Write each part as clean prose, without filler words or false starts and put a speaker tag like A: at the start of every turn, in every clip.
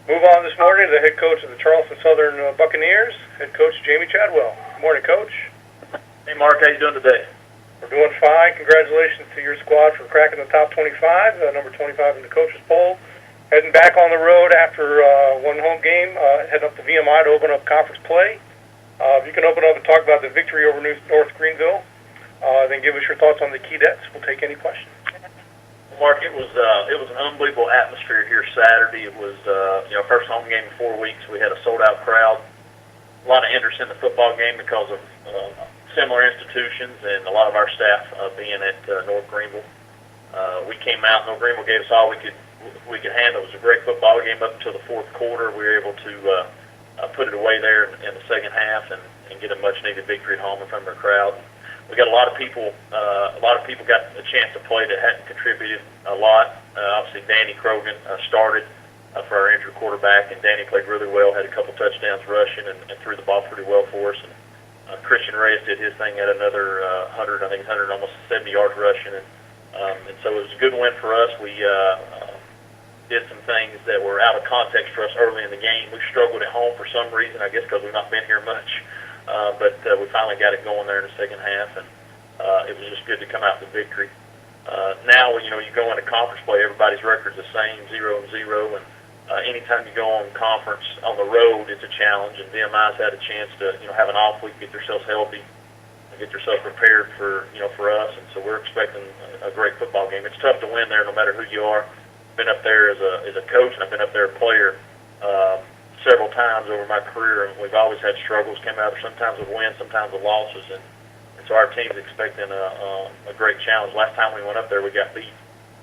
A: Move on this morning to the head coach of the Charleston Southern Buccaneers, head coach Jamey Chadwell. Good morning, Coach.
B: Hey, Mark. How you doing today?
A: We're doing fine. Congratulations to your squad for cracking the top 25, number 25 in the coaches poll. Heading back on the road after one home game, heading up to VMI to open up conference play. If you can open up and talk about the victory over North Greenville, then give us your thoughts on the Keydets. We'll take any questions.
B: Mark, it was an unbelievable atmosphere here Saturday. It was first home game in 4 weeks. We had a sold out crowd. A lot of interest in the football game because of similar institutions and a lot of our staff being at North Greenville. We came out. North Greenville gave us all we could handle. It was a great football game up until the fourth quarter. We were able to put it away there in the second half and get a much needed victory at home in front of our crowd. We got a lot of people. A lot of people got a chance to play that hadn't contributed a lot. Obviously, Danny Krogan started for our injured quarterback, and Danny played really well. Had a couple touchdowns rushing and threw the ball pretty well for us. And Christian Reyes did his thing at another 100, I think 100, almost 70 yards rushing, and so it was a good win for us. We did some things that were out of context for us early in the game. We struggled at home for some reason, I guess because we've not been here much. But we finally got it going there in the second half, and it was just good to come out with victory. Now, you go into conference play, everybody's record's the same, 0-0, and anytime you go on conference on the road, it's a challenge. And VMI's had a chance to have an off week, get themselves healthy, and get themselves prepared for us. And so we're expecting a great football game. It's tough to win there, no matter who you are. I've been up there as a coach, and I've been up there a player. Several times over my career, and we've always had struggles. Came out sometimes with wins, sometimes with losses, and so our team's expecting a great challenge. Last time we went up there, we got beat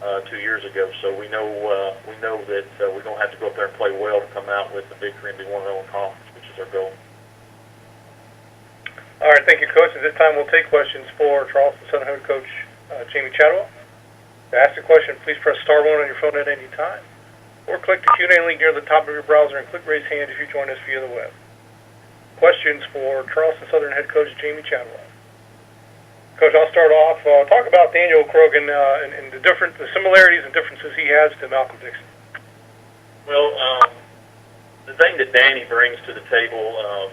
B: 2 years ago, so we know that we're going to have to go up there and play well to come out with the victory and be 1-0 in conference, which is our goal.
A: All right, thank you, Coach. At this time, we'll take questions for Charleston Southern head coach Jamey Chadwell. To ask a question, please press *1 on your phone at any time, or click the Q&A link near the top of your browser and click raise hand if you join us via the web. Questions for Charleston Southern head coach Jamey Chadwell. Coach, I'll start off. Talk about Daniel Krogan and the similarities and differences he has to Malcolm Dixon.
B: Well, the thing that Danny brings to the table,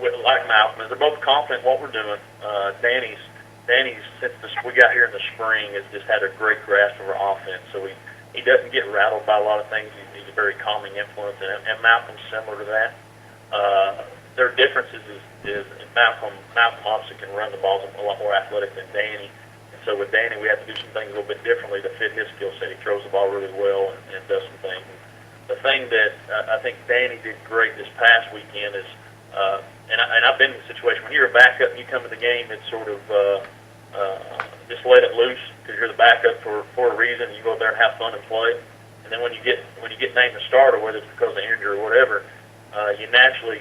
B: like Malcolm, is they're both confident in what we're doing. Danny's since we got here in the spring has just had a great grasp of our offense. So he doesn't get rattled by a lot of things. He's a very calming influence, and Malcolm's similar to that. Their differences is Malcolm obviously can run the ball a lot more athletic than Danny. And so with Danny, we have to do some things a little bit differently to fit his skill set. He throws the ball really well and does some things. The thing that I think Danny did great this past weekend is, and I've been in the situation, when you're a backup and you come to the game, it's sort of just let it loose because you're the backup for a reason. You go there and have fun and play. And then when you get named a starter, whether it's because of injury or whatever, you naturally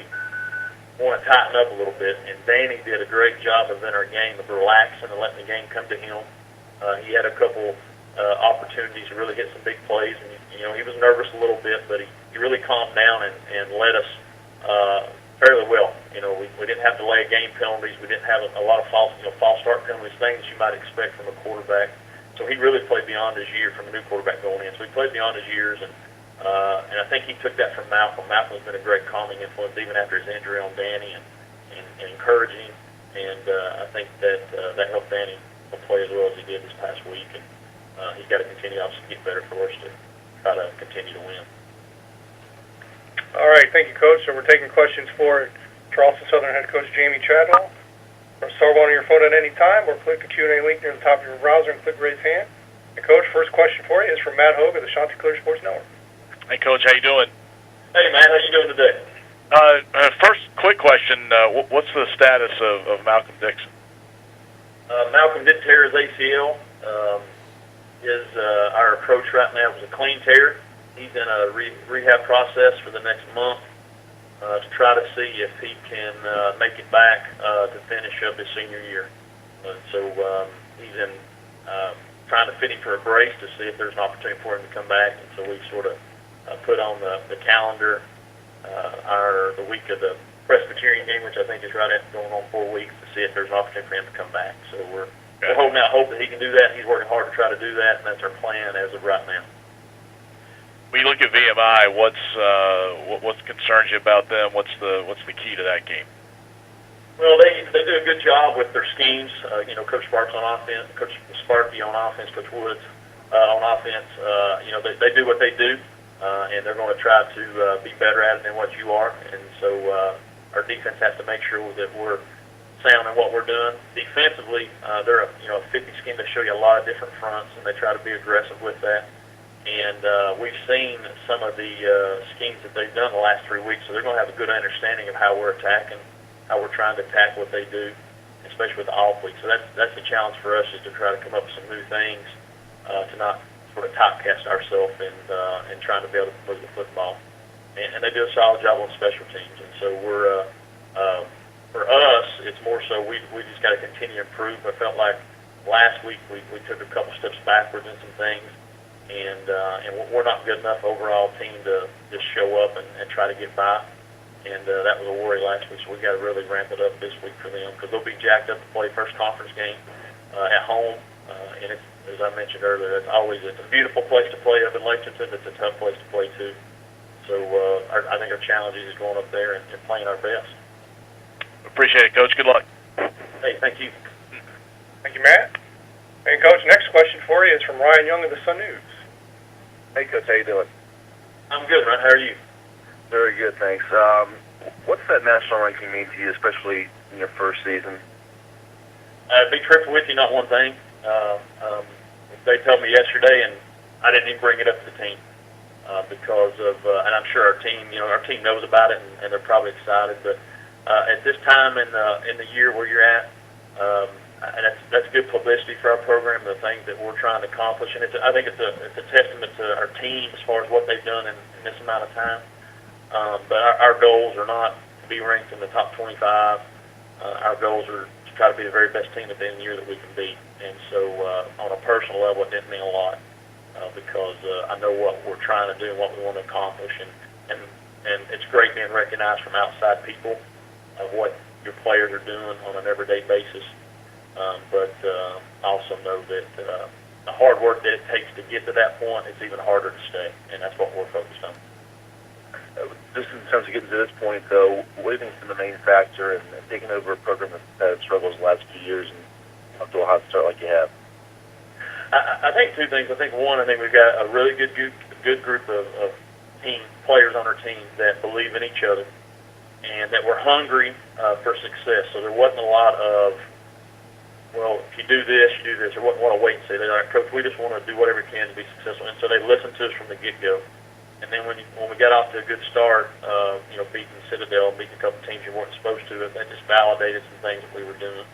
B: want to tighten up a little bit. And Danny did a great job of in our game of relaxing and letting the game come to him. He had a couple opportunities to really hit some big plays, and he was nervous a little bit, but he really calmed down and led us fairly well. We didn't have delay game penalties. We didn't have a lot of false start penalties, things you might expect from a quarterback. So he really played beyond his year from a new quarterback going in. So he played beyond his years, and I think he took that from Malcolm. Malcolm's been a great calming influence even after his injury on Danny and encouraging. And I think that helped Danny play as well as he did this past week. And he's got to continue obviously to get better for us to try to continue to win.
A: All right, thank you, Coach. So we're taking questions for Charleston Southern head coach Jamey Chadwell. Press *1 on your phone at any time, or click the Q&A link near the top of your browser and click raise hand. And Coach, first question for you is from Matt Hogue of the Chanticleer Sports Network.
C: Hey, Coach, how you doing?
B: Hey, Matt, how you doing today?
C: First, quick question: what's the status of Malcolm Dixon?
B: Malcolm did tear his ACL. Our approach right now is a clean tear. He's in a rehab process for the next month to try to see if he can make it back to finish up his senior year. So he's in trying to fit him for a brace to see if there's an opportunity for him to come back. And so we sort of put on the calendar the week of the Presbyterian game, which I think is right at going on 4 weeks, to see if there's an opportunity for him to come back. So we're holding out hope that he can do that. He's working hard to try to do that, and that's our plan as of right now.
C: when you look at VMI, what concerns you about them? What's the key to that game?
B: Well, they do a good job with their schemes. Coach Sparks on offense, Coach Sparky on offense, Coach Woods on offense. They do what they do, and they're going to try to be better at it than what you are. And so our defense has to make sure that we're sound in what we're doing. Defensively, they're a 50 scheme. They show you a lot of different fronts, and they try to be aggressive with that. And we've seen some of the schemes that they've done the last 3 weeks, so they're going to have a good understanding of how we're attacking, how we're trying to attack what they do, especially with the off week. So that's the challenge for us, is to try to come up with some new things, to not sort of typecast ourselves and trying to be able to move the football. And they do a solid job on special teams. And so we're for us, it's more so we just got to continue to improve. I felt like last week we took a couple steps backwards in some things, and we're not good enough overall team to just show up and try to get by. And that was a worry last week, so we got to really ramp it up this week for them, because they'll be jacked up to play first conference game at home. And it's, as I mentioned earlier, it's a beautiful place to play up in Lexington. It's a tough place to play too. So I think our challenge is going up there and playing our best.
C: Appreciate it, Coach. Good luck.
B: Hey, thank you.
A: Thank you, Matt. And Coach, next question for you is from Ryan Young of the Sun News.
D: Hey, Coach, how you doing?
B: I'm good, Ryan. How are you?
D: Very good, thanks. What's that national ranking mean to you, especially in your first season?
B: Big triple with you, not one thing. They told me yesterday, and I didn't even bring it up to the team because of, and I'm sure our team knows about it, and they're probably excited. But at this time in the year where you're at, and that's good publicity for our program, the things that we're trying to accomplish, and I think it's a testament to our team as far as what they've done in this amount of time. But our goals are not to be ranked in the top 25. Our goals are to try to be the very best team at the end of the year that we can be. And so on a personal level, it didn't mean a lot because I know what we're trying to do and what we want to accomplish. And it's great being recognized from outside people of what your players are doing on an everyday basis. But I also know that the hard work that it takes to get to that point, it's even harder to stay. And that's what we're focused on.
D: Just in terms of getting to this point, though, what do you think has been the main factor in taking over a program that struggles the last few years and up to a hot start like you have?
B: I think two things. I think one, I think we've got a really good group of team players on our team that believe in each other and that were hungry for success. So there wasn't a lot of, well, if you do this, you do this, or wasn't want to wait and say. They're like, Coach, we just want to do whatever we can to be successful. And so they listened to us from the get-go. And then when we got off to a good start, beating Citadel, beating a couple teams you weren't supposed to, that just validated some things that we were doing.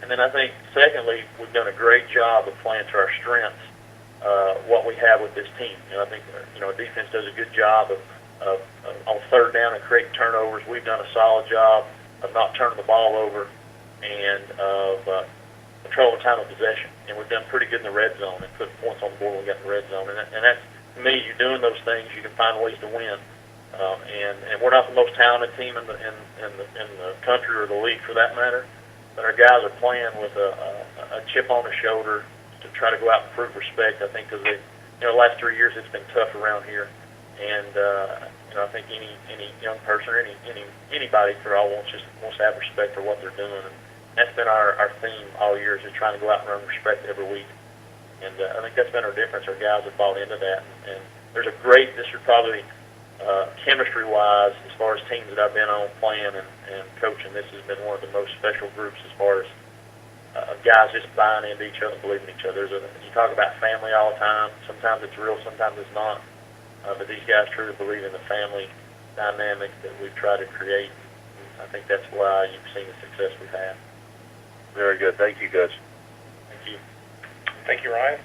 B: And then I think, secondly, we've done a great job of playing to our strengths, what we have with this team. I think, our defense does a good job of on third down and creating turnovers. We've done a solid job of not turning the ball over and of controlling time of possession. And we've done pretty good in the red zone and put points on the board when we got in the red zone. And that's, to me, you're doing those things, you can find ways to win. And we're not the most talented team in the country or the league for that matter, but our guys are playing with a chip on their shoulder to try to go out and prove respect. I think because the last 3 years it's been tough around here, and I think any young person or anybody for all wants to have respect for what they're doing. And that's been our theme all year, is just trying to go out and earn respect every week. And I think that's been our difference. Our guys have bought into that. And there's this is probably chemistry-wise, as far as teams that I've been on playing and coaching, this has been one of the most special groups as far as guys just buying into each other and believing in each other. You talk about family all the time. Sometimes it's real, sometimes it's not. But these guys truly believe in the family dynamic that we've tried to create. And I think that's why you've seen the success we've had.
D: Very good. Thank you, Coach.
B: Thank you.
A: Thank you, Ryan.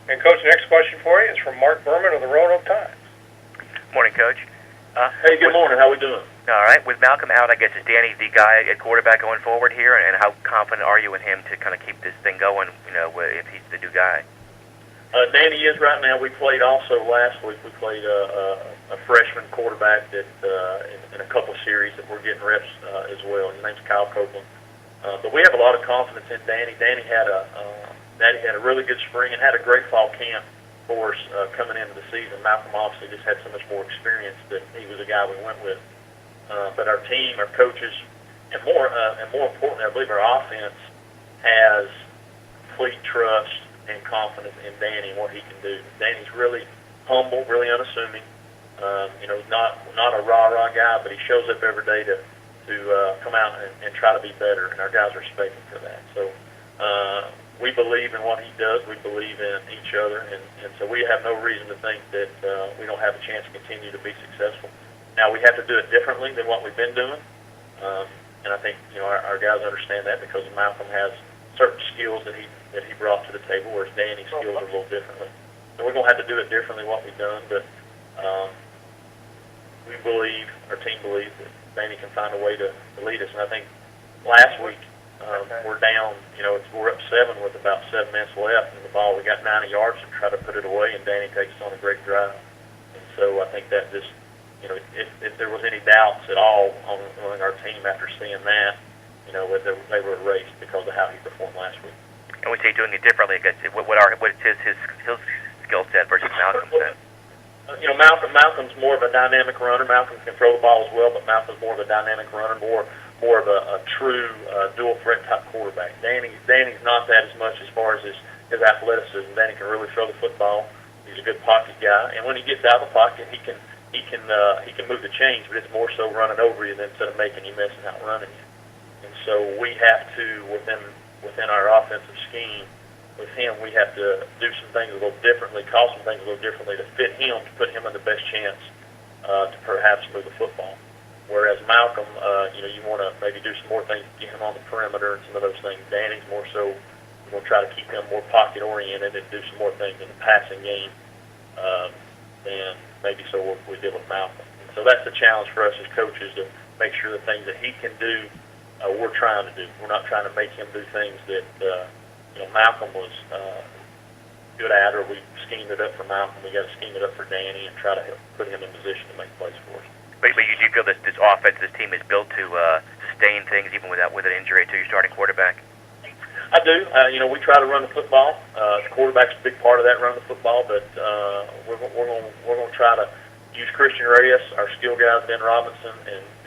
A: And Coach, the next question for you is from Mark Berman of the Roanoke Times.
E: Morning, Coach.
B: Hey, good morning. How we doing?
E: All right. With Malcolm out, I guess, is Danny the guy at quarterback going forward here? And how confident are you in him to kind of keep this thing going, if he's the new guy?
B: Danny is right now. We played also last week. We played a freshman quarterback that in a couple of series that we're getting reps as well. His name's Kyle Copeland. But we have a lot of confidence in Danny. Danny had a really good spring and had a great fall camp. for us coming into the season. Malcolm obviously just had so much more experience that he was the guy we went with. But our team, our coaches, and more importantly, I believe our offense has complete trust and confidence in Danny and what he can do. Danny's really humble, really unassuming. Not a rah-rah guy, but he shows up every day to come out and try to be better, and our guys respect him for that. So we believe in what he does. We believe in each other, and so we have no reason to think that we don't have a chance to continue to be successful. Now, we have to do it differently than what we've been doing, and I think our guys understand that because Malcolm has certain skills that he brought to the table, whereas Danny's skills are a little differently. So we're going to have to do it differently what we've done, but we believe, our team believes, that Danny can find a way to lead us. And I think last week we're down, we're up 7 with about 7 minutes left in the ball. We got 90 yards to try to put it away, and Danny takes us on a great drive. And so I think that just, if there was any doubts at all on our team after seeing that, they were erased because of how he performed last week.
E: And we say doing it differently against what is his skill set versus Malcolm's then?
B: Malcolm's more of a dynamic runner. Malcolm can throw the ball as well, but Malcolm's more of a dynamic runner, more of a true dual threat type quarterback. Danny's not that as much as far as his athleticism. Danny can really throw the football. He's a good pocket guy, and when he gets out of the pocket, he can move the chains, but it's more so running over you than instead of making you miss and outrunning you. And so we have to, within our offensive scheme, with him, we have to do some things a little differently, call some things a little differently to fit him, to put him in the best chance to perhaps move the football. Whereas Malcolm, you want to maybe do some more things to get him on the perimeter and some of those things. Danny's more so, we're going to try to keep him more pocket-oriented and do some more things in the passing game than maybe so we did with Malcolm. And so that's the challenge for us as coaches, to make sure the things that he can do, we're trying to do. We're not trying to make him do things that Malcolm was good at, or we schemed it up for Malcolm. We got to scheme it up for Danny and try to put him in position to make plays for us.
E: But you do feel that this offense, this team is built to sustain things even with an injury to your starting quarterback?
B: I do. We try to run the football. The quarterback's a big part of that, running the football. But we're going to try to use Christian Reyes, our skill guys, Ben Robinson,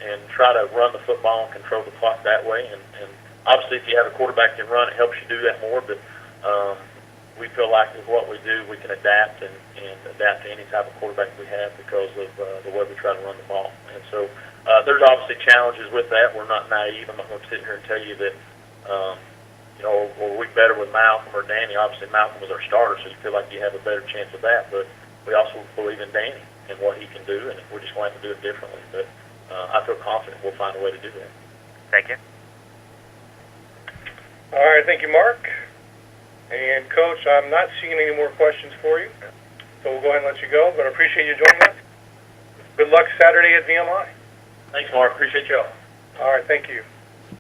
B: and try to run the football and control the clock that way. And obviously, if you have a quarterback that can run, it helps you do that more. But we feel like with what we do, we can adapt and adapt to any type of quarterback we have because of the way we try to run the ball. And so there's obviously challenges with that. We're not naive. I'm not going to sit here and tell you that, were we better with Malcolm or Danny? Obviously, Malcolm was our starter, so you feel like you have a better chance of that. But we also believe in Danny and what he can do, and we're just going to have to do it differently. But I feel confident we'll find a way to do that.
E: Thank you.
A: All right, thank you, Mark. And, Coach, I'm not seeing any more questions for you, so we'll go ahead and let you go, but I appreciate you joining us. Good luck Saturday at VMI.
B: Thanks, Mark. Appreciate y'all.
A: All right, thank you.